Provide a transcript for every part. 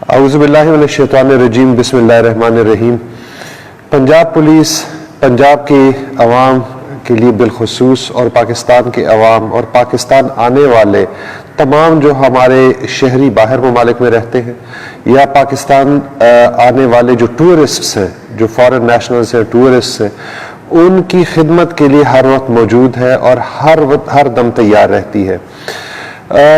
اعوذ باللہ من الشیطان الرجیم، بسم اللہ الرحمن الرحیم۔ پنجاب پولیس پنجاب کی عوام کے لیے بالخصوص اور پاکستان کے عوام اور پاکستان آنے والے تمام جو ہمارے شہری باہر ممالک میں رہتے ہیں یا پاکستان آنے والے جو ٹورسٹس ہیں، جو فارن نیشنلز ہیں، ٹورسٹس ہیں، ان کی خدمت کے لیے ہر وقت موجود ہے اور ہر دم تیار رہتی ہے۔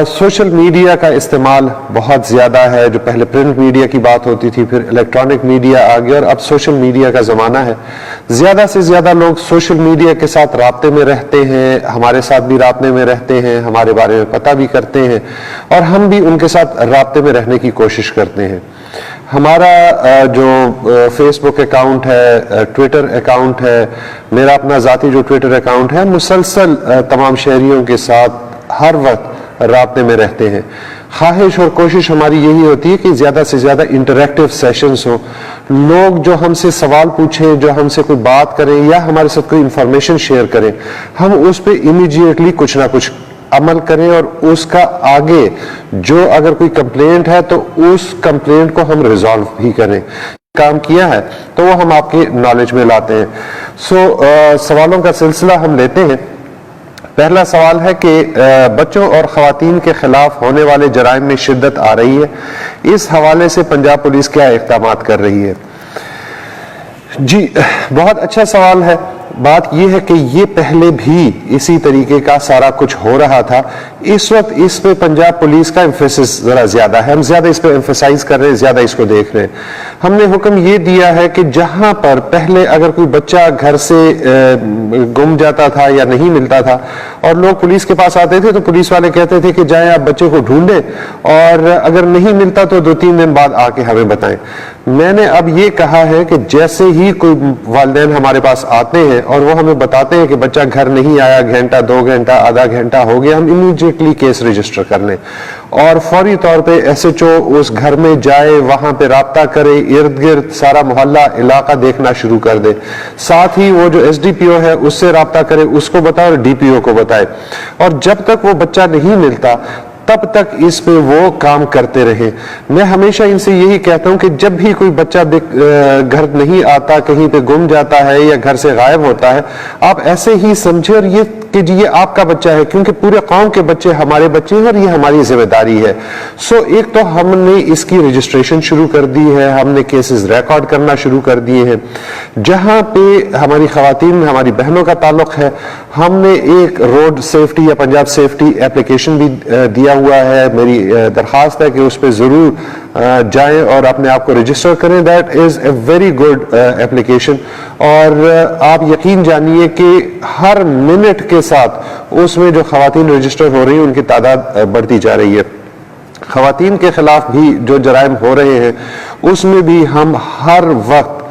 سوشل میڈیا کا استعمال بہت زیادہ ہے۔ جو پہلے پرنٹ میڈیا کی بات ہوتی تھی، پھر الیکٹرانک میڈیا آ گیا اور اب سوشل میڈیا کا زمانہ ہے۔ زیادہ سے زیادہ لوگ سوشل میڈیا کے ساتھ رابطے میں رہتے ہیں، ہمارے ساتھ بھی رابطے میں رہتے ہیں، ہمارے بارے میں پتہ بھی کرتے ہیں اور ہم بھی ان کے ساتھ رابطے میں رہنے کی کوشش کرتے ہیں۔ ہمارا جو فیس بک اکاؤنٹ ہے، ٹویٹر اکاؤنٹ ہے، میرا اپنا ذاتی جو ٹویٹر اکاؤنٹ ہے، مسلسل تمام شہریوں کے ساتھ ہر وقت رابطے میں رہتے ہیں۔ خواہش اور کوشش ہماری یہی ہوتی ہے کہ زیادہ سے زیادہ انٹریکٹیو سیشنز ہوں، لوگ جو ہم سے سوال پوچھیں، جو ہم سے کوئی بات کریں یا ہمارے ساتھ کوئی انفارمیشن شیئر کریں، ہم اس پہ امیڈیٹلی کچھ نہ کچھ عمل کریں اور اس کا آگے جو اگر کوئی کمپلینٹ ہے تو اس کمپلینٹ کو ہم ریزالو بھی کریں۔ کام کیا ہے تو وہ ہم آپ کے نالج میں لاتے ہیں۔ سوالوں کا سلسلہ ہم لیتے ہیں۔ پہلا سوال ہے کہ بچوں اور خواتین کے خلاف ہونے والے جرائم میں شدت آ رہی ہے، اس حوالے سے پنجاب پولیس کیا اقدامات کر رہی ہے؟ جی، بہت اچھا سوال ہے۔ بات یہ ہے کہ یہ پہلے بھی اسی طریقے کا سارا کچھ ہو رہا تھا۔ اس وقت اس پہ پنجاب پولیس کا ایمفیسس ذرا زیادہ ہے، ہم زیادہ اس پہ ایمفیسائز کر رہے ہیں، زیادہ اس کو دیکھ رہے ہیں۔ ہم نے حکم یہ دیا ہے کہ جہاں پر پہلے اگر کوئی بچہ گھر سے گم جاتا تھا یا نہیں ملتا تھا اور لوگ پولیس کے پاس آتے تھے تو پولیس والے کہتے تھے کہ جائیں آپ بچے کو ڈھونڈیں اور اگر نہیں ملتا تو 2-3 دن بعد آ کے ہمیں بتائیں۔ میں نے اب یہ کہا ہے کہ جیسے ہی کوئی والدین ہمارے پاس آتے ہیں اور وہ ہمیں بتاتے ہیں کہ بچہ گھر نہیں آیا، گھنٹہ 2 گھنٹہ آدھا گھنٹہ ہو گیا، ہم امیڈیٹلی کیس رجسٹر کر لیں اور فوری طور پہ ایس ایچ او اس گھر میں جائے، وہاں پہ رابطہ کرے، ارد گرد سارا محلہ علاقہ دیکھنا شروع کر دے، ساتھ ہی وہ جو ایس ڈی پی او ہے اس سے رابطہ کرے، اس کو بتائے اور ڈی پی او کو بتائے، اور جب تک وہ بچہ نہیں ملتا تب تک اس پہ وہ کام کرتے رہیں۔ میں ہمیشہ ان سے یہی کہتا ہوں کہ جب بھی کوئی بچہ گھر نہیں آتا، کہیں پہ گم جاتا ہے یا گھر سے غائب ہوتا ہے، آپ ایسے ہی سمجھے اور یہ کہ جی یہ آپ کا بچہ ہے، کیونکہ پورے قوم کے بچے ہمارے بچے ہیں اور یہ ہماری ذمہ داری ہے۔ ایک تو ہم نے اس کی رجسٹریشن شروع کر دی ہے، ہم نے کیسز ریکارڈ کرنا شروع کر دیے ہیں۔ جہاں پہ ہماری خواتین، ہماری بہنوں کا تعلق ہے، ہم نے ایک روڈ سیفٹی یا پنجاب سیفٹی ایپلیکیشن بھی دیا ہوا ہے۔ میری درخواست ہے کہ اس پہ ضرور جائیں اور اپنے آپ کو رجسٹر کریں۔ That is a very good application, اور آپ یقین جانیے کہ ہر منٹ کے ساتھ اس میں جو خواتین رجسٹر ہو رہی ہیں ان کی تعداد بڑھتی جا رہی ہے۔ خواتین کے خلاف بھی جو جرائم ہو رہے ہیں اس میں بھی ہم ہر وقت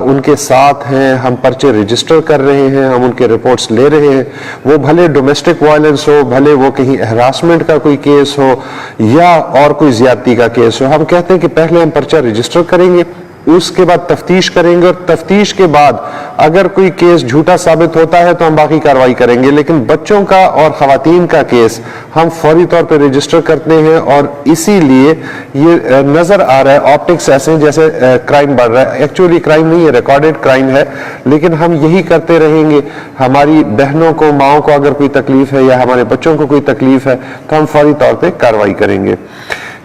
ان کے ساتھ ہیں، ہم پرچے رجسٹر کر رہے ہیں، ہم ان کے رپورٹس لے رہے ہیں، وہ بھلے ڈومیسٹک وائلنس ہو، بھلے وہ کہیں ہراسمنٹ کا کوئی کیس ہو یا اور کوئی زیادتی کا کیس ہو۔ ہم کہتے ہیں کہ پہلے ہم پرچہ رجسٹر کریں گے، اس کے بعد تفتیش کریں گے، اور تفتیش کے بعد اگر کوئی کیس جھوٹا ثابت ہوتا ہے تو ہم باقی کارروائی کریں گے، لیکن بچوں کا اور خواتین کا کیس ہم فوری طور پہ رجسٹر کرتے ہیں، اور اسی لیے یہ نظر آ رہا ہے آپٹکس ایسے جیسے کرائم بڑھ رہا ہے۔ ایکچولی کرائم نہیں ہے، ریکارڈڈ کرائم ہے، لیکن ہم یہی کرتے رہیں گے۔ ہماری بہنوں کو، ماؤں کو اگر کوئی تکلیف ہے یا ہمارے بچوں کو کوئی تکلیف ہے تو ہم فوری طور پہ کارروائی کریں گے۔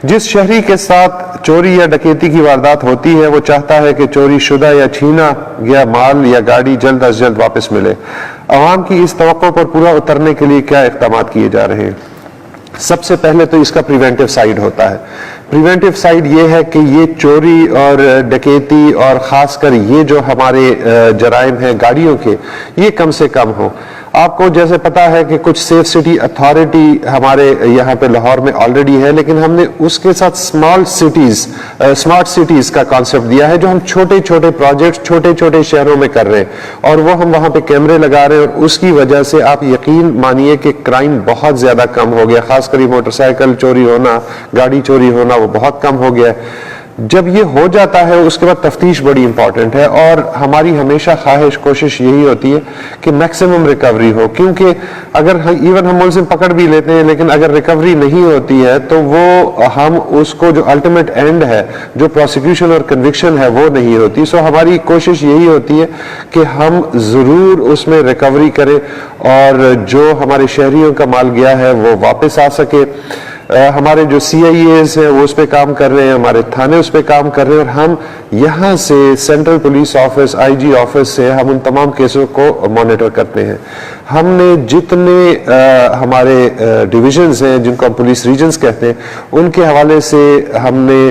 جس شہری کے ساتھ چوری یا ڈکیتی کی واردات ہوتی ہے وہ چاہتا ہے کہ چوری شدہ یا چھینا گیا مال یا گاڑی جلد از جلد واپس ملے۔ عوام کی اس توقع پر پورا اترنے کے لیے کیا اقدامات کیے جا رہے ہیں؟ سب سے پہلے تو اس کا پریونٹیو سائیڈ ہوتا ہے۔ پریونٹیو سائیڈ یہ ہے کہ یہ چوری اور ڈکیتی اور خاص کر یہ جو ہمارے جرائم ہیں گاڑیوں کے، یہ کم سے کم ہو۔ آپ کو جیسے پتا ہے کہ کچھ سیف سٹی اتھارٹی ہمارے یہاں پہ لاہور میں آلریڈی ہے، لیکن ہم نے اس کے ساتھ اسمارٹ سٹیز کا کانسیپٹ دیا ہے، جو ہم چھوٹے چھوٹے پروجیکٹس چھوٹے چھوٹے شہروں میں کر رہے ہیں، اور وہ ہم وہاں پہ کیمرے لگا رہے ہیں، اور اس کی وجہ سے آپ یقین مانیے کہ کرائم بہت زیادہ کم ہو گیا، خاص کر موٹر سائیکل چوری ہونا، گاڑی چوری ہونا وہ بہت کم ہو گیا ہے۔ جب یہ ہو جاتا ہے اس کے بعد تفتیش بڑی امپورٹنٹ ہے، اور ہماری ہمیشہ خواہش کوشش یہی ہوتی ہے کہ میکسیمم ریکوری ہو، کیونکہ اگر ایون ہم ملزم پکڑ بھی لیتے ہیں لیکن اگر ریکوری نہیں ہوتی ہے تو وہ ہم اس کو جو الٹیمیٹ اینڈ ہے، جو پروسیکیوشن اور کنوکشن ہے، وہ نہیں ہوتی. سو ہماری کوشش یہی ہوتی ہے کہ ہم ضرور اس میں ریکوری کریں اور جو ہمارے شہریوں کا مال گیا ہے وہ واپس آ سکے. ہمارے جو سی آئی ایز ہیں وہ اس پہ کام کر رہے ہیں، ہمارے تھانے اس پہ کام کر رہے ہیں، اور ہم یہاں سے سینٹرل پولیس آفس، آئی جی آفس سے ہم ان تمام کیسوں کو مانیٹر کرتے ہیں. ہم نے جتنے ہمارے ڈویژنز ہیں جن کو ہم پولیس ریجنز کہتے ہیں، ان کے حوالے سے ہم نے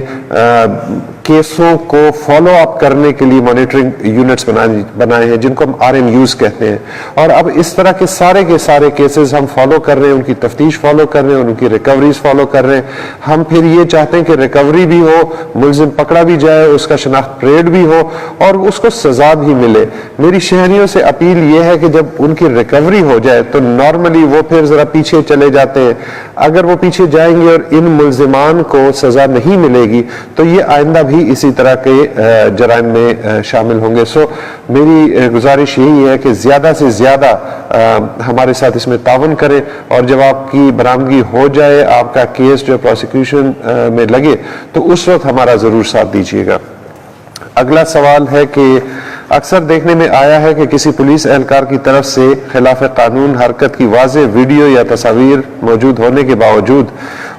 کیسوں کو فالو اپ کرنے کے لیے مانیٹرنگ یونٹس بنائے ہیں جن کو ہم آر ایم یوز کہتے ہیں. اور اب اس طرح کے سارے کیسز ہم فالو کر رہے ہیں، ان کی تفتیش فالو کر رہے ہیں، ان کی ریکوریز فالو کر رہے ہیں. ہم پھر یہ چاہتے ہیں کہ ریکوری بھی ہو، ملزم پکڑا بھی جائے، اس کا شناخت پریڈ بھی ہو اور اس کو سزا بھی ملے. میری شہریوں سے اپیل یہ ہے کہ جب ان کی ریکوری ہو جائے تو نارملی وہ پھر ذرا پیچھے چلے جاتے ہیں. اگر وہ پیچھے جائیں گے اور ان ملزمان کو سزا نہیں ملے گی تو یہ آئندہ بھی اسی طرح کے جرائم میں شامل ہوں گے. سو میری گزارش یہی ہے کہ زیادہ سے زیادہ ہمارے ساتھ اس میں تعاون کریں، اور جب آپ کی برآمدگی ہو جائے، آپ کا کیس جو پروسیکیوشن میں لگے، تو اس وقت ہمارا ضرور ساتھ دیجیے گا. اگلا سوال ہے کہ اکثر دیکھنے میں آیا ہے کہ کسی پولیس اہلکار کی طرف سے خلاف قانون حرکت کی واضح ویڈیو یا تصاویر موجود ہونے کے باوجود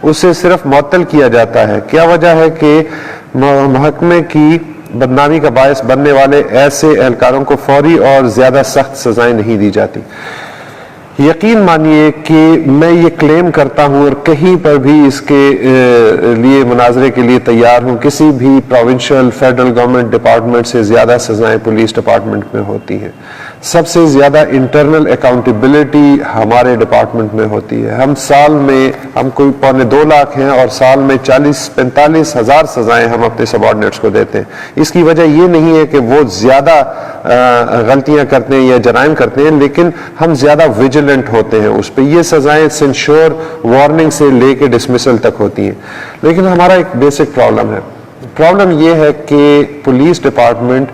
اسے صرف معطل کیا جاتا ہے. کیا وجہ ہے کہ محکمے کی بدنامی کا باعث بننے والے ایسے اہلکاروں کو فوری اور زیادہ سخت سزائیں نہیں دی جاتی؟ یقین مانیے کہ میں یہ کلیم کرتا ہوں اور کہیں پر بھی اس کے لیے مناظرے کے لیے تیار ہوں، کسی بھی پروونشل فیڈرل گورنمنٹ ڈپارٹمنٹ سے زیادہ سزائیں پولیس ڈپارٹمنٹ میں ہوتی ہیں. سب سے زیادہ انٹرنل اکاؤنٹیبلٹی ہمارے ڈپارٹمنٹ میں ہوتی ہے. ہم سال میں ہم کوئی 2.25 لاکھ ہیں اور سال میں 40-45 ہزار سزائیں ہم اپنے سبارڈینیٹس کو دیتے ہیں. اس کی وجہ یہ نہیں ہے کہ وہ زیادہ غلطیاں کرتے ہیں یا جرائم کرتے ہیں، لیکن ہم زیادہ ویجیلنٹ ہوتے ہیں اس پہ. یہ سزائیں سینشور وارننگ سے لے کے ڈسمسل تک ہوتی ہیں. لیکن ہمارا ایک بیسک پرابلم ہے. پرابلم یہ ہے کہ پولیس ڈپارٹمنٹ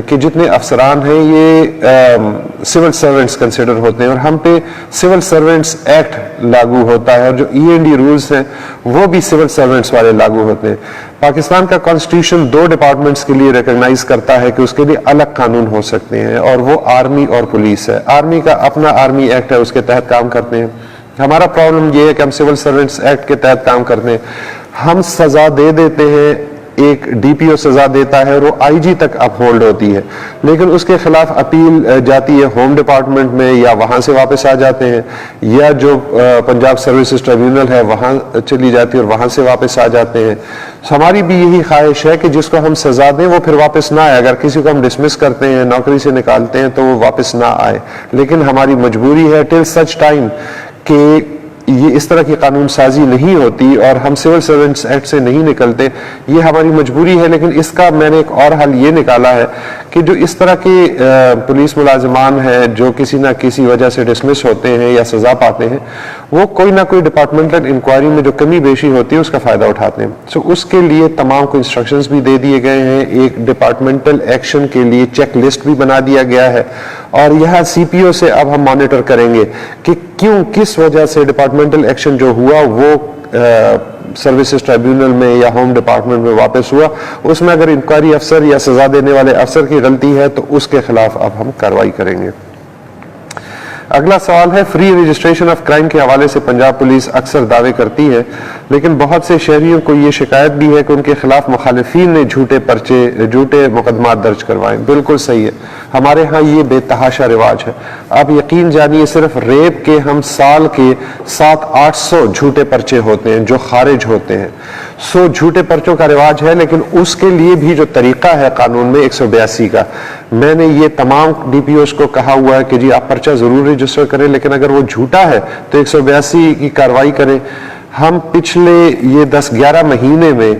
کہ جتنے افسران ہیں یہ سول سرونٹس کنسیڈر ہوتے ہیں، اور ہم پہ سول سرونٹس ایکٹ لاگو ہوتا ہے، اور جو ای این ڈی رولز ہیں وہ بھی سول سرونٹس والے لاگو ہوتے ہیں. پاکستان کا کانسٹیٹیوشن 2 ڈپارٹمنٹس کے لیے ریکگنائز کرتا ہے کہ اس کے لیے الگ قانون ہو سکتے ہیں، اور وہ آرمی اور پولیس ہے. آرمی کا اپنا آرمی ایکٹ ہے، اس کے تحت کام کرتے ہیں. ہمارا پرابلم یہ ہے کہ ہم سول سرونٹس ایکٹ کے تحت کام کرتے ہیں. ہم سزا دے دیتے ہیں، ایک ڈی پی او سزا دیتا ہے اور وہ آئی جی تک اپ ہولڈ ہوتی ہے، لیکن اس کے خلاف اپیل جاتی ہے ہوم ڈپارٹمنٹ میں، یا وہاں سے واپس آ جاتے ہیں، یا جو پنجاب سروسز ٹریبیونل ہے وہاں چلی جاتی ہے اور وہاں سے واپس آ جاتے ہیں. ہماری بھی یہی خواہش ہے کہ جس کو ہم سزا دیں وہ پھر واپس نہ آئے. اگر کسی کو ہم ڈسمس کرتے ہیں، نوکری سے نکالتے ہیں، تو وہ واپس نہ آئے. لیکن ہماری مجبوری ہے ٹل سچ ٹائم کہ یہ اس طرح کی قانون سازی نہیں ہوتی اور ہم سول سرونٹس ایکٹ سے نہیں نکلتے. یہ ہماری مجبوری ہے. لیکن اس کا میں نے ایک اور حل یہ نکالا ہے کہ جو اس طرح کے پولیس ملازمان ہیں جو کسی نہ کسی وجہ سے ڈسمس ہوتے ہیں یا سزا پاتے ہیں، وہ کوئی نہ کوئی ڈپارٹمنٹل انکوائری میں جو کمی بیشی ہوتی ہے اس کا فائدہ اٹھاتے ہیں. سو اس کے لیے تمام کو انسٹرکشنز بھی دے دیے گئے ہیں. ایک ڈپارٹمنٹل ایکشن کے لیے چیک لسٹ بھی بنا دیا گیا ہے، اور یہاں سی پی او سے اب ہم مانیٹر کریں گے کہ کیوں، کس وجہ سے ڈپارٹمنٹل ایکشن جو ہوا وہ سروسز ٹریبیونل میں یا ہوم ڈپارٹمنٹ میں واپس ہوا. اس میں اگر انکوائری افسر یا سزا دینے والے افسر کی غلطی ہے تو اس کے خلاف اب ہم کارروائی کریں گے. اگلا سوال ہے، فری رجسٹریشن آف کرائم کے حوالے سے پنجاب پولیس اکثر دعوے کرتی ہے، لیکن بہت سے شہریوں کو یہ شکایت بھی ہے کہ ان کے خلاف مخالفین نے جھوٹے مقدمات درج کروائے. بالکل صحیح ہے، ہمارے ہاں یہ بے تحاشا رواج ہے. آپ یقین جانیے صرف ریپ کے ہم سال کے 700-800 جھوٹے پرچے ہوتے ہیں جو خارج ہوتے ہیں. جھوٹے پرچوں کا رواج ہے، لیکن اس کے لیے بھی جو طریقہ ہے قانون میں 182 کا. میں نے یہ تمام ڈی پی اوز کو کہا ہوا ہے کہ جی آپ پرچہ ضرور رجسٹر کریں، لیکن اگر وہ جھوٹا ہے تو 182 کی کارروائی کریں. ہم پچھلے یہ 10-11 مہینے میں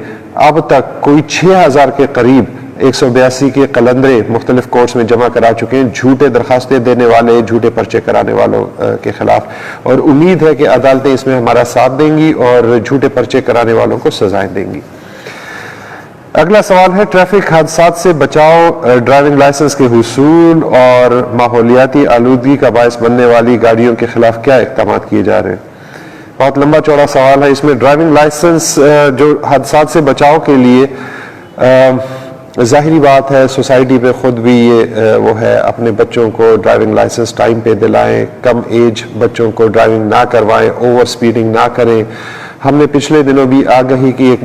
اب تک کوئی 6000 کے قریب 182 کے قلندرے مختلف کورٹس میں جمع کرا چکے ہیں، جھوٹے درخواستیں دینے والے، جھوٹے پرچے کرانے والوں کے خلاف. اور امید ہے کہ عدالتیں اس میں ہمارا ساتھ دیں گی اور جھوٹے پرچے کرانے والوں کو سزائیں دیں گی. اگلا سوال ہے ٹریفک حادثات سے بچاؤ، ڈرائیونگ لائسنس کے حصول اور ماحولیاتی آلودگی کا باعث بننے والی گاڑیوں کے خلاف کیا اقدامات کیے جا رہے ہیں؟ بہت لمبا چوڑا سوال ہے. اس میں ڈرائیونگ لائسنس جو حادثات سے بچاؤ کے لیے ظاہری بات ہے سوسائٹی پہ خود بھی یہ وہ ہے اپنے بچوں کو ڈرائیونگ لائسنس ٹائم پہ دلائیں، کم ایج بچوں کو ڈرائیونگ نہ کروائیں، اوور سپیڈنگ نہ کریں. ہم نے پچھلے دنوں بھی آگہی کی ایک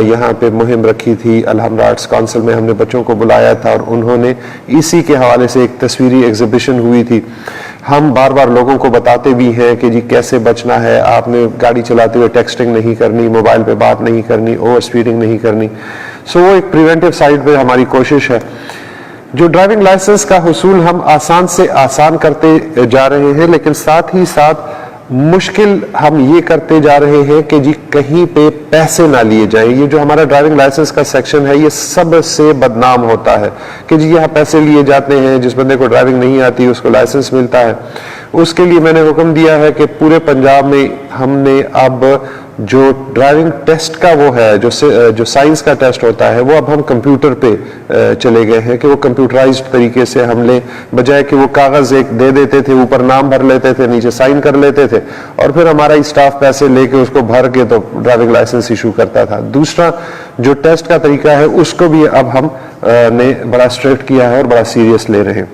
یہاں پہ مہم رکھی تھی، الحمد آرٹس کونسل میں ہم نے بچوں کو بلایا تھا اور انہوں نے اسی کے حوالے سے ایک تصویری ایگزیبیشن ہوئی تھی. ہم بار بار لوگوں کو بتاتے بھی ہیں کہ جی کیسے بچنا ہے، آپ نے گاڑی چلاتے ہوئے ٹیکسٹنگ نہیں کرنی، موبائل پہ بات نہیں کرنی، اوور سپیڈنگ نہیں کرنی. سو وہ ایک پریونٹیو سائڈ پہ ہماری کوشش ہے. جو ڈرائیونگ لائسنس کا حصول ہم آسان سے آسان کرتے جا رہے ہیں، لیکن ساتھ ہی ساتھ مشکل ہم یہ کرتے جا رہے ہیں کہ جی کہیں پہ پیسے نہ لیے جائیں. یہ جو ہمارا ڈرائیونگ لائسنس کا سیکشن ہے یہ سب سے بدنام ہوتا ہے کہ جی یہاں پیسے لیے جاتے ہیں، جس بندے کو ڈرائیونگ نہیں آتی اس کو لائسنس ملتا ہے. اس کے لیے میں نے حکم دیا ہے کہ پورے پنجاب میں ہم نے اب جو ڈرائیونگ ٹیسٹ کا وہ ہے جو سائنس کا ٹیسٹ ہوتا ہے وہ اب ہم کمپیوٹر پہ چلے گئے ہیں کہ وہ کمپیوٹرائزڈ طریقے سے ہم لیں، بجائے کہ وہ کاغذ ایک دے دیتے تھے، اوپر نام بھر لیتے تھے، نیچے سائن کر لیتے تھے اور پھر ہمارا اسٹاف پیسے لے کے اس کو بھر کے تو ڈرائیونگ لائسنس ایشو کرتا تھا. دوسرا جو ٹیسٹ کا طریقہ ہے اس کو بھی اب ہم نے بڑا اسٹرکٹ کیا ہے اور بڑا سیریس لے رہے ہیں.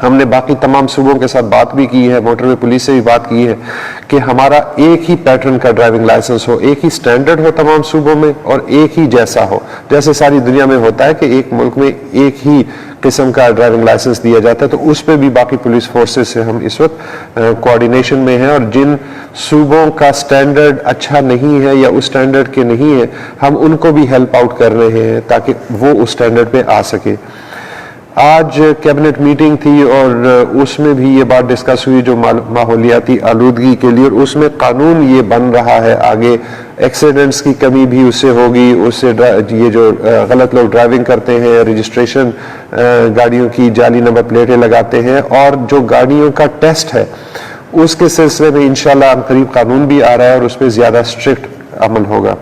ہم نے باقی تمام صوبوں کے ساتھ بات بھی کی ہے، موٹر وے پولیس سے بھی بات کی ہے کہ ہمارا ایک ہی پیٹرن کا ڈرائیونگ لائسنس ہو، ایک ہی سٹینڈرڈ ہو تمام صوبوں میں اور ایک ہی جیسا ہو، جیسے ساری دنیا میں ہوتا ہے کہ ایک ملک میں ایک ہی قسم کا ڈرائیونگ لائسنس دیا جاتا ہے. تو اس پہ بھی باقی پولیس فورسز سے ہم اس وقت کوآرڈینیشن میں ہیں اور جن صوبوں کا سٹینڈرڈ اچھا نہیں ہے یا اس سٹینڈرڈ کے نہیں ہے ہم ان کو بھی ہیلپ آؤٹ کر رہے ہیں تاکہ وہ اس سٹینڈرڈ پہ آ سکے. آج کیبنٹ میٹنگ تھی اور اس میں بھی یہ بات ڈسکس ہوئی جو ماحولیاتی آلودگی کے لیے، اور اس میں قانون یہ بن رہا ہے آگے ایکسیڈنٹس کی کمی بھی اس سے ہوگی. اس سے یہ جو غلط لوگ ڈرائیونگ کرتے ہیں، رجسٹریشن گاڑیوں کی جعلی نمبر پلیٹیں لگاتے ہیں، اور جو گاڑیوں کا ٹیسٹ ہے اس کے سلسلے میں انشاءاللہ اب قریب قانون بھی آ رہا ہے اور اس پہ زیادہ اسٹرکٹ عمل ہوگا.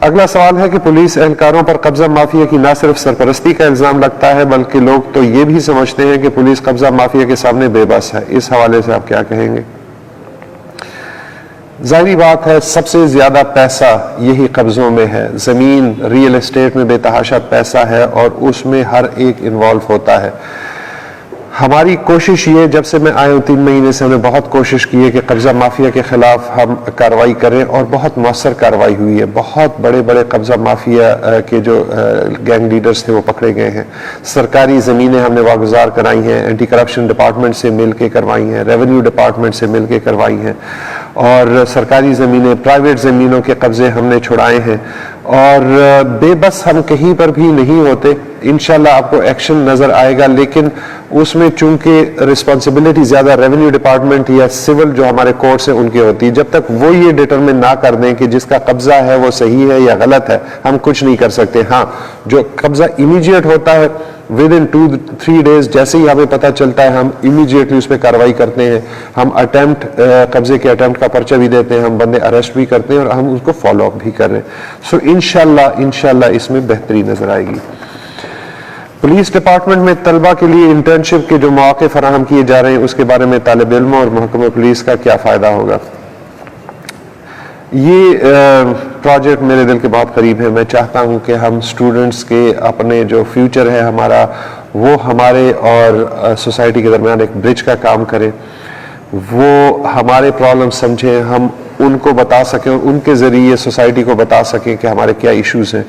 اگلا سوال ہے کہ پولیس اہلکاروں پر قبضہ مافیا کی نہ صرف سرپرستی کا الزام لگتا ہے بلکہ لوگ تو یہ بھی سمجھتے ہیں کہ پولیس قبضہ مافیا کے سامنے بے بس ہے. اس حوالے سے آپ کیا کہیں گے؟ ظاہری بات ہے سب سے زیادہ پیسہ یہی قبضوں میں ہے. زمین، ریئل اسٹیٹ میں بے تحاشا پیسہ ہے اور اس میں ہر ایک انوالو ہوتا ہے. ہماری کوشش یہ جب سے میں آیا ہوں 3 مہینے سے ہم نے بہت کوشش کی ہے کہ قبضہ مافیا کے خلاف ہم کارروائی کریں اور بہت مؤثر کارروائی ہوئی ہے. بہت بڑے بڑے قبضہ مافیا کے جو گینگ لیڈرز تھے وہ پکڑے گئے ہیں. سرکاری زمینیں ہم نے واگزار کرائی ہیں، اینٹی کرپشن ڈپارٹمنٹ سے مل کے کروائی ہیں، ریونیو ڈپارٹمنٹ سے مل کے کروائی ہیں، اور سرکاری زمینیں، پرائیویٹ زمینوں کے قبضے ہم نے چھڑائے ہیں. اور بے بس ہم کہیں پر بھی نہیں ہوتے. انشاءاللہ آپ کو ایکشن نظر آئے گا، لیکن اس میں چونکہ رسپانسبلٹی زیادہ ریونیو ڈپارٹمنٹ یا سول جو ہمارے کورٹس ہیں ان کی ہوتی ہے. جب تک وہ یہ ڈیٹرمن نہ کر دیں کہ جس کا قبضہ ہے وہ صحیح ہے یا غلط ہے ہم کچھ نہیں کر سکتے. ہاں جو قبضہ امیجیٹ ہوتا ہے within 2-3 days جیسے ہی ہمیں پتہ چلتا ہے ہم امیجیٹلی اس پہ کارروائی کرتے ہیں. ہم قبضے کے اٹیمپٹ کا پرچہ بھی دیتے ہیں، ہم بندے اریسٹ بھی کرتے ہیں اور ہم اس کو فالو اپ بھی کر رہے ہیں. سو انشاءاللہ اس میں بہتری نظر آئے گی. پولیس ڈپارٹمنٹ میں طلبہ کے لیے انٹرنشپ کے جو مواقع فراہم کیے جا رہے ہیں اس کے بارے میں طالب علموں اور محکمہ پولیس کا کیا فائدہ ہوگا؟ یہ پروجیکٹ میرے دل کے بہت قریب ہے. میں چاہتا ہوں کہ ہم اسٹوڈنٹس کے اپنے جو فیوچر ہے ہمارا وہ ہمارے اور سوسائٹی کے درمیان ایک برج کا کام کرے، وہ ہمارے پرابلم سمجھیں، ہم ان کو بتا سکیں اور ان کے ذریعے سوسائٹی کو بتا سکیں کہ ہمارے کیا ایشوز ہیں.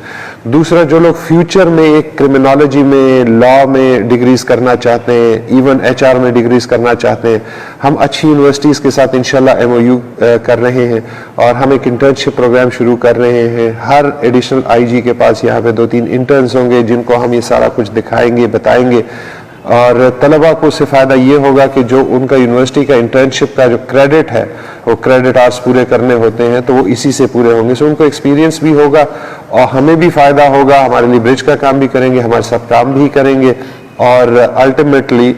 دوسرا جو لوگ فیوچر میں ایک کرمنالوجی میں، لاء میں ڈگریز کرنا چاہتے ہیں، ایون HR میں ڈگریز کرنا چاہتے ہیں، ہم اچھی یونیورسٹیز کے ساتھ انشاءاللہ MOU کر رہے ہیں اور ہم ایک انٹرنشپ پروگرام شروع کر رہے ہیں. ہر ایڈیشنل IG کے پاس یہاں پہ 2-3 انٹرنز ہوں گے جن کو ہم یہ سارا کچھ دکھائیں گے، بتائیں گے، اور طلبہ کو اس سے فائدہ یہ ہوگا کہ جو ان کا یونیورسٹی کا انٹرنشپ کا جو کریڈٹ ہے وہ کریڈٹ آرز پورے کرنے ہوتے ہیں تو وہ اسی سے پورے ہوں گے. سو ان کو ایکسپیرینس بھی ہوگا اور ہمیں بھی فائدہ ہوگا. ہمارے لیے برج کا کام بھی کریں گے، ہمارے ساتھ کام بھی کریں گے اور الٹیمیٹلی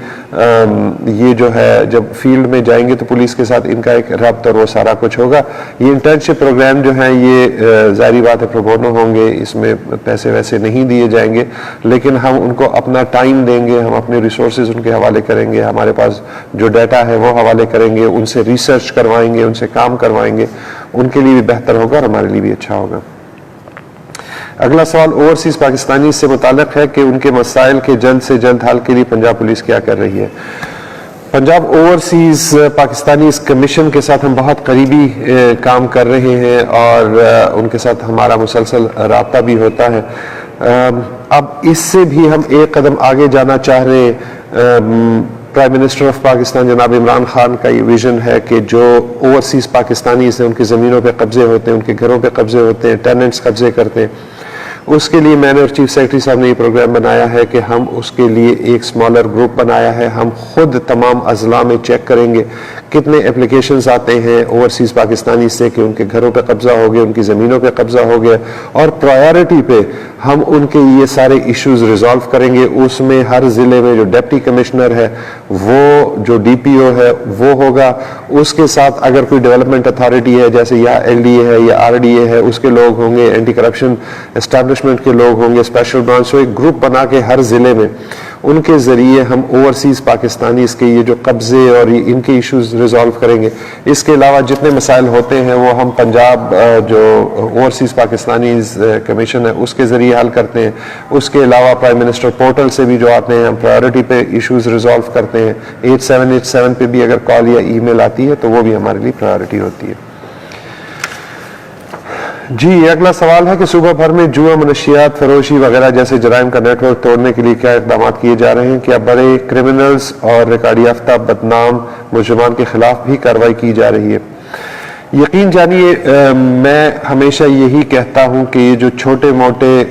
یہ جو ہے جب فیلڈ میں جائیں گے تو پولیس کے ساتھ ان کا ایک ربط اور وہ سارا کچھ ہوگا. یہ انٹرنشپ پروگرام جو ہیں یہ ظاہری بات ہے پروبونو ہوں گے, اس میں پیسے ویسے نہیں دیے جائیں گے, لیکن ہم ان کو اپنا ٹائم دیں گے, ہم اپنے ریسورسز ان کے حوالے کریں گے, ہمارے پاس جو ڈیٹا ہے وہ حوالے کریں گے, ان سے ریسرچ کروائیں گے, ان سے کام کروائیں گے. ان کے لیے بھی بہتر ہوگا اور ہمارے لیے بھی اچھا ہوگا. اگلا سوال اوورسیز پاکستانی سے متعلق ہے کہ ان کے مسائل کے جلد سے جلد حل کے لیے پنجاب پولیس کیا کر رہی ہے. پنجاب اوورسیز پاکستانی اس کمیشن کے ساتھ ہم بہت قریبی کام کر رہے ہیں اور ان کے ساتھ ہمارا مسلسل رابطہ بھی ہوتا ہے. اب اس سے بھی ہم ایک قدم آگے جانا چاہ رہے ہیں. پرائم منسٹر آف پاکستان جناب عمران خان کا یہ ویژن ہے کہ جو اوورسیز پاکستانی سے ان کی زمینوں پہ قبضے ہوتے ہیں, ان کے گھروں پہ قبضے ہوتے ہیں, ٹیننٹس قبضے کرتے ہیں, اس کے لیے میں نے اور چیف سیکرٹری صاحب نے یہ پروگرام بنایا ہے کہ ہم اس کے لیے ایک سمالر گروپ بنایا ہے. ہم خود تمام اضلاع میں چیک کریں گے کتنے اپلیکیشنز آتے ہیں اوورسیز پاکستانی سے کہ ان کے گھروں پہ قبضہ ہو گیا, ان کی زمینوں پہ قبضہ ہو گیا, اور پرائیورٹی پہ ہم ان کے یہ سارے ایشوز ریزالو کریں گے. اس میں ہر ضلع میں جو ڈپٹی کمشنر ہے, وہ جو ڈی پی او ہے وہ ہوگا, اس کے ساتھ اگر کوئی ڈیولپمنٹ اتھارٹی ہے جیسے یا ایل ڈی اے ہے یا آر ڈی اے ہے اس کے لوگ ہوں گے, اینٹی کرپشن اسٹیبلشمنٹ کے لوگ ہوں گے, اسپیشل برانچ. تو ایک گروپ بنا کے ہر ضلع میں ان کے ذریعے ہم اوورسیز پاکستانیز کے یہ جو قبضے اور ان کے ایشوز ریزالو کریں گے. اس کے علاوہ جتنے مسائل ہوتے ہیں وہ ہم پنجاب جو اوورسیز پاکستانیز کمیشن ہے اس کے ذریعے حل کرتے ہیں. اس کے علاوہ پرائم منسٹر پورٹل سے بھی جو آتے ہیں ہم پرائیورٹی پہ ایشوز ریزالو کرتے ہیں. 8787 پہ بھی اگر کال یا ای میل آتی ہے تو وہ بھی ہمارے لیے پرائیورٹی ہوتی ہے. جی اگلا سوال ہے کہ صوبہ بھر میں جوا, منشیات فروشی وغیرہ جیسے جرائم کا نیٹ ورک توڑنے کے لیے کیا اقدامات کیے جا رہے ہیں؟ کیا بڑے کرمنلز اور ریکارڈ یافتہ بدنام ملزمان کے خلاف بھی کارروائی کی جا رہی ہے؟ یقین جانیے میں ہمیشہ یہی کہتا ہوں کہ یہ جو چھوٹے موٹے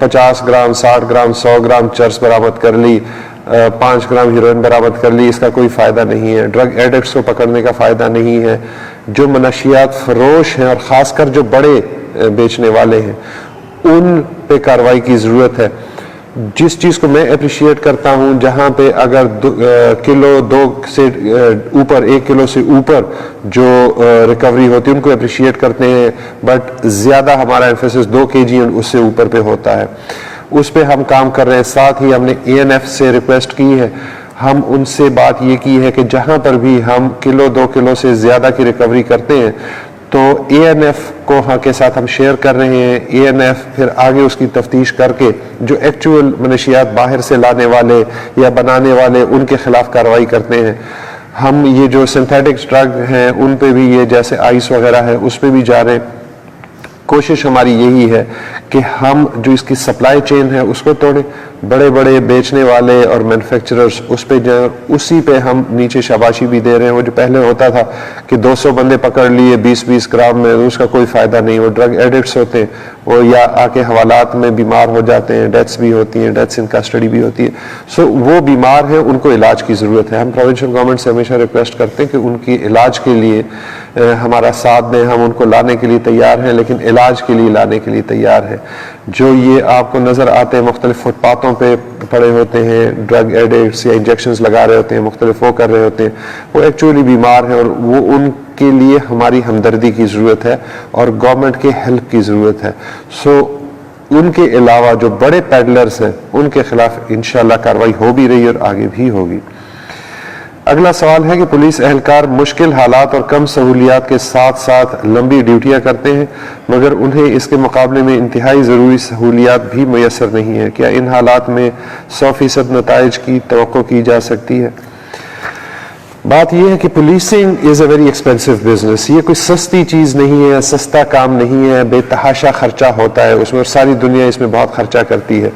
50 گرام 60 گرام 100 گرام چرس برآمد کر لی, 5 گرام ہیروئن برآمد کر لی, اس کا کوئی فائدہ نہیں ہے. ڈرگ ایڈکٹس کو پکڑنے کا فائدہ نہیں ہے. جو منشیات فروش ہیں اور خاص کر جو بڑے بیچنے والے ہیں ان پہ کارروائی کی ضرورت ہے. جس چیز کو میں اپریشیٹ کرتا ہوں, جہاں پہ اگر کلو 2 سے اوپر 1 کلو سے اوپر جو ریکوری ہوتی ہے ان کو اپریشیٹ کرتے ہیں, بٹ زیادہ ہمارا ایمفیسس 2 kg اس سے اوپر پہ ہوتا ہے. اس پہ ہم کام کر رہے ہیں. ساتھ ہی ہم نے اے این ایف سے ریکویسٹ کی ہے, ہم ان سے بات یہ کی ہے کہ جہاں پر بھی ہم کلو 2 کلو سے زیادہ کی ریکوری کرتے ہیں تو اے این ایف کو کے ساتھ ہم شیئر کر رہے ہیں. اے این ایف پھر آگے اس کی تفتیش کر کے جو ایکچوئل منشیات باہر سے لانے والے یا بنانے والے ان کے خلاف کارروائی کرتے ہیں. ہم یہ جو سنتھیٹک ڈرگ ہیں ان پہ بھی, یہ جیسے آئس وغیرہ ہے اس پہ بھی جا رہے ہیں. کوشش ہماری یہی ہے کہ ہم جو اس کی سپلائی چین ہے اس کو توڑیں, بڑے بڑے بیچنے والے اور مینوفیکچررز اس پہ جائیں, اسی پہ ہم نیچے شاباشی بھی دے رہے ہیں. وہ جو پہلے ہوتا تھا کہ 200 بندے پکڑ لیے 20-20 گرام میں, اس کا کوئی فائدہ نہیں. وہ ڈرگ ایڈکٹس ہوتے ہیں, وہ یا آ کے حوالات میں بیمار ہو جاتے ہیں, ڈیتھس بھی ہوتی ہیں, ڈیتھس ان کسٹڈی بھی ہوتی ہے. سو وہ بیمار ہیں, ان کو علاج کی ضرورت ہے. ہم پروونشل گورنمنٹ سے ہمیشہ ریکویسٹ کرتے ہیں کہ ان کی علاج کے لیے ہمارا ساتھ دیں. ہم ان کو لانے کے لیے تیار ہیں, لیکن علاج کے لیے لانے کے لیے تیار ہے. جو یہ آپ کو نظر آتے ہیں مختلف فٹ پاتھوں پہ پڑے ہوتے ہیں ڈرگ ایڈکٹس یا انجیکشنز لگا رہے ہوتے ہیں, مختلف وہ کر رہے ہوتے ہیں, وہ ایکچولی بیمار ہیں اور وہ ان کے لیے ہماری ہمدردی کی ضرورت ہے اور گورنمنٹ کے ہیلپ کی ضرورت ہے. سو ان کے علاوہ جو بڑے پیڈلرز ہیں ان کے خلاف انشاءاللہ کارروائی ہو بھی رہی ہے اور آگے بھی ہوگی. اگلا سوال ہے کہ پولیس اہلکار مشکل حالات اور کم سہولیات کے ساتھ ساتھ لمبی ڈیوٹیاں کرتے ہیں مگر انہیں اس کے مقابلے میں انتہائی ضروری سہولیات بھی میسر نہیں ہے. کیا ان حالات میں 100% نتائج کی توقع کی جا سکتی ہے؟ بات یہ ہے کہ policing is a very expensive business. یہ کوئی سستی چیز نہیں ہے, سستا کام نہیں ہے, بے تحاشا خرچہ ہوتا ہے اس میں, اور ساری دنیا اس میں بہت خرچہ کرتی ہے.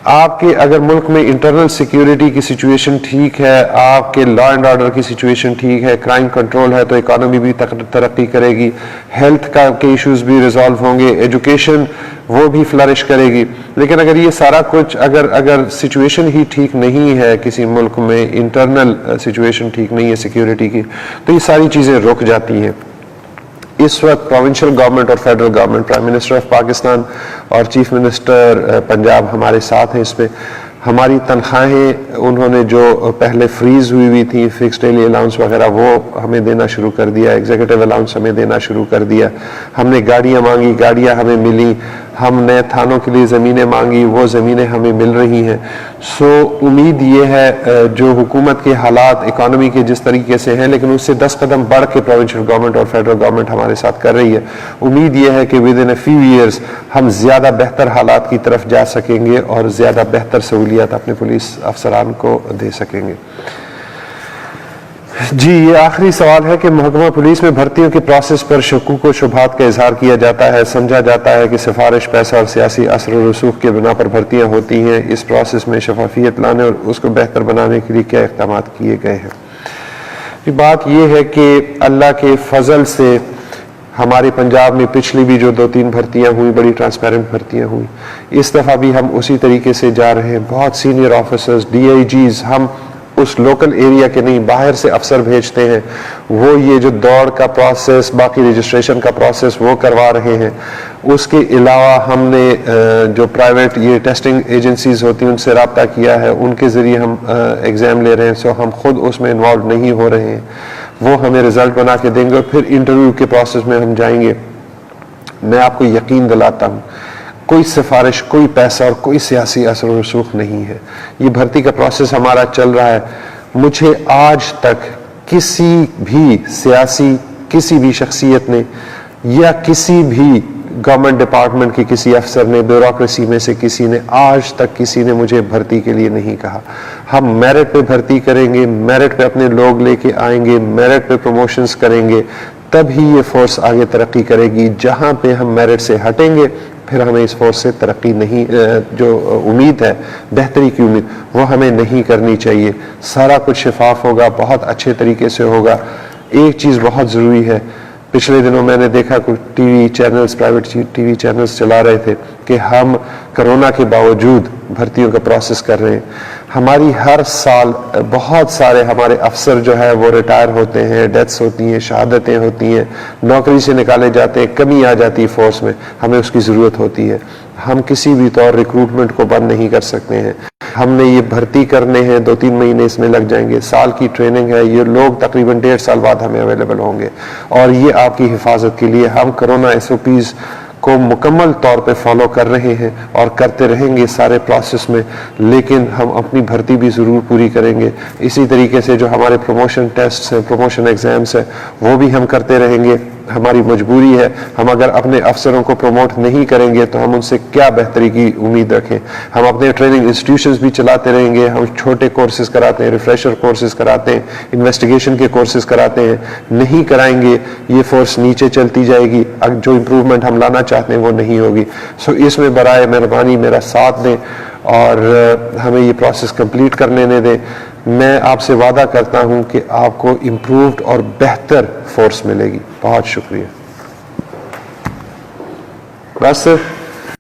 آپ کے اگر ملک میں انٹرنل سیکیورٹی کی سچویشن ٹھیک ہے, آپ کے لا اینڈ آرڈر کی سچویشن ٹھیک ہے, کرائم کنٹرول ہے, تو اکانومی بھی ترقی کرے گی, ہیلتھ کا کے ایشوز بھی ریزالو ہوں گے, ایجوکیشن وہ بھی فلرش کرے گی. لیکن اگر یہ سارا کچھ اگر سچویشن ہی ٹھیک نہیں ہے کسی ملک میں, انٹرنل سچویشن ٹھیک نہیں ہے سیکیورٹی کی, تو یہ ساری چیزیں رک جاتی ہیں. اس وقت پروونشل گورنمنٹ اور federal government, prime minister of Pakistan اور چیف منسٹر پنجاب ہمارے ساتھ ہیں اس پہ. ہماری تنخواہیں انہوں نے جو پہلے فریز ہوئی تھیں، فکس ڈیلی الاؤنس وغیرہ، وہ ہمیں دینا شروع کر دیا، ایگزیکٹو الاؤنس ہمیں دینا شروع کر دیا. ہم نے گاڑیاں مانگی، گاڑیاں ہمیں ملی. ہم نئے تھانوں کے لیے زمینیں مانگی، وہ زمینیں ہمیں مل رہی ہیں. سو امید یہ ہے جو حکومت کے حالات اکانومی کے جس طریقے سے ہیں، لیکن اس سے 10 قدم بڑھ کے پروونشل گورنمنٹ اور فیڈرل گورنمنٹ ہمارے ساتھ کر رہی ہے. امید یہ ہے کہ with in a few years ہم زیادہ بہتر حالات کی طرف جا سکیں گے اور زیادہ بہتر سہولیات اپنے پولیس افسران کو دے سکیں گے. جی، یہ آخری سوال ہے کہ محکمہ پولیس میں بھرتیوں کے پروسیس پر شکوک و شبہات کا اظہار کیا جاتا ہے. سمجھا جاتا ہے کہ سفارش، پیسہ اور سیاسی اثر و رسوخ کے بنا پر بھرتیاں ہوتی ہیں. اس پروسیس میں شفافیت لانے اور اس کو بہتر بنانے کے لیے کیا اقدامات کیے گئے ہیں؟ بات یہ ہے کہ اللہ کے فضل سے ہمارے پنجاب میں پچھلی بھی جو 2-3 بھرتیاں ہوئی، بڑی ٹرانسپیرنٹ بھرتیاں ہوئی. اس دفعہ بھی ہم اسی طریقے سے جا رہے ہیں. بہت سینئر آفیسرز، ڈی آئی جیز، ہم اس لوکل ایریا کے نہیں، باہر سے افسر بھیجتے ہیں. وہ یہ جو دوڑ کا پروسیس، باقی رجسٹریشن کا پروسیس وہ کروا رہے ہیں. اس کے علاوہ ہم نے جو پرائیویٹ یہ ٹیسٹنگ ایجنسیز ہوتی ہیں ان سے رابطہ کیا ہے، ان کے ذریعے ہم ایگزام لے رہے ہیں. سو ہم خود اس میں انوالو نہیں ہو رہے ہیں. وہ ہمیں رزلٹ بنا کے دیں گے اور پھر انٹرویو کے پروسیس میں ہم جائیں گے. میں آپ کو یقین دلاتا ہوں، کوئی سفارش، کوئی پیسہ اور کوئی سیاسی اثر و رسوخ نہیں ہے. یہ بھرتی کا پروسیس ہمارا چل رہا ہے. مجھے آج تک کسی بھی سیاسی، کسی بھی شخصیت نے یا کسی بھی گورنمنٹ ڈپارٹمنٹ کے کسی افسر نے، بیوروکریسی میں سے کسی نے، آج تک کسی نے مجھے بھرتی کے لیے نہیں کہا. ہم میرٹ پہ بھرتی کریں گے، میرٹ پہ اپنے لوگ لے کے آئیں گے، میرٹ پہ پروموشنز کریں گے، تب ہی یہ فورس آگے ترقی کرے گی. جہاں پہ ہم میرٹ سے ہٹیں گے پھر ہمیں اس فورس سے ترقی نہیں، جو امید ہے بہتری کی امید، وہ ہمیں نہیں کرنی چاہیے. سارا کچھ شفاف ہوگا، بہت اچھے طریقے سے ہوگا. ایک چیز بہت ضروری ہے، پچھلے دنوں میں نے دیکھا کچھ T V channels, private T V channels چلا رہے تھے کہ ہم کرونا کے باوجود بھرتیوں کا پروسیس کر رہے ہیں. ہماری ہر سال بہت سارے ہمارے افسر جو ہے وہ ریٹائر ہوتے ہیں، ڈیتھس ہوتی ہیں، شہادتیں ہوتی ہیں، نوکری سے نکالے جاتے ہیں، کمی آ جاتی ہے فورس میں. ہمیں اس کی ضرورت ہوتی ہے. ہم کسی بھی طور ریکروٹمنٹ کو بند نہیں کر سکتے ہیں. ہم نے یہ بھرتی کرنے ہیں، 2-3 مہینے اس میں لگ جائیں گے. سال کی ٹریننگ ہے. یہ لوگ تقریباً 1.5 سال بعد ہمیں اویلیبل ہوں گے اور یہ آپ کی حفاظت کے لیے ہم کرونا SOPs کو مکمل طور پہ فالو کر رہے ہیں اور کرتے رہیں گے سارے پروسیس میں. لیکن ہم اپنی بھرتی بھی ضرور پوری کریں گے. اسی طریقے سے جو ہمارے پروموشن ٹیسٹس ہیں، پروموشن ایگزامس ہیں، وہ بھی ہم کرتے رہیں گے. ہماری مجبوری ہے. ہم اگر اپنے افسروں کو پروموٹ نہیں کریں گے تو ہم ان سے کیا بہتری کی امید رکھیں. ہم اپنے ٹریننگ انسٹیٹیوشنز بھی چلاتے رہیں گے. ہم چھوٹے کورسز کراتے ہیں، ریفریشر کورسز کراتے ہیں، انویسٹیگیشن کے کورسز کراتے ہیں. نہیں کرائیں گے یہ فورس نیچے چلتی جائے گی. جو امپروومنٹ ہم لانا چاہتے ہیں وہ نہیں ہوگی. سو اس میں برائے مہربانی میرا ساتھ دیں اور ہمیں یہ پروسیس کمپلیٹ کرنے دیں. میں آپ سے وعدہ کرتا ہوں کہ آپ کو امپرووڈ اور بہتر فورس ملے گی. بہت شکریہ. بس